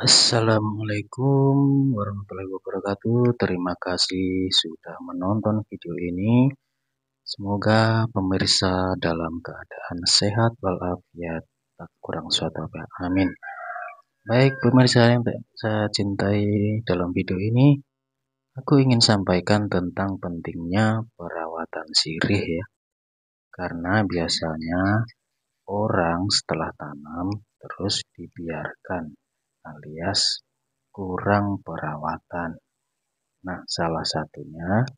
Assalamualaikum warahmatullahi wabarakatuh. Terima kasih sudah menonton video ini. Semoga pemirsa dalam keadaan sehat walafiat, tak kurang suatu apa. Amin. Baik pemirsa yang saya cintai, dalam video ini aku ingin sampaikan tentang pentingnya perawatan sirih ya. Karena biasanya orang setelah tanam terus dibiarkan alias kurang perawatan. Nah, salah satunya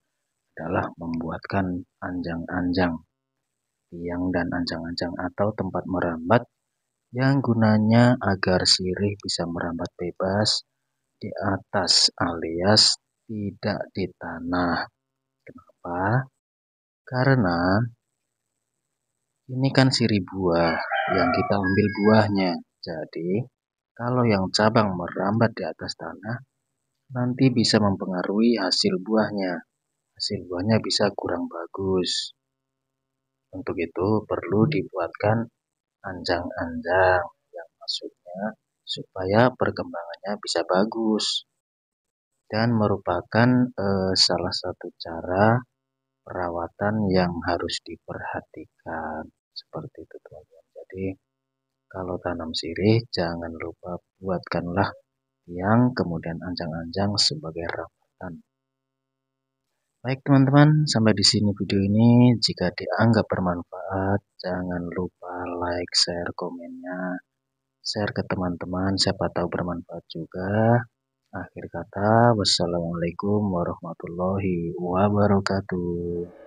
adalah membuatkan anjang-anjang, tiang dan anjang-anjang atau tempat merambat yang gunanya agar sirih bisa merambat bebas di atas alias tidak di tanah. Kenapa? Karena ini kan sirih buah yang kita ambil buahnya. Jadi, kalau yang cabang merambat di atas tanah, nanti bisa mempengaruhi hasil buahnya. Hasil buahnya bisa kurang bagus. Untuk itu perlu dibuatkan anjang-anjang yang maksudnya supaya perkembangannya bisa bagus dan merupakan salah satu cara perawatan yang harus diperhatikan seperti itu teman-teman. Jadi kalau tanam sirih jangan lupa buatkanlah yang kemudian anjang-anjang sebagai rawatan. Baik teman-teman, sampai di sini video ini. Jika dianggap bermanfaat, jangan lupa like, share, komennya, share ke teman-teman, siapa tahu bermanfaat juga. Akhir kata, wassalamualaikum warahmatullahi wabarakatuh.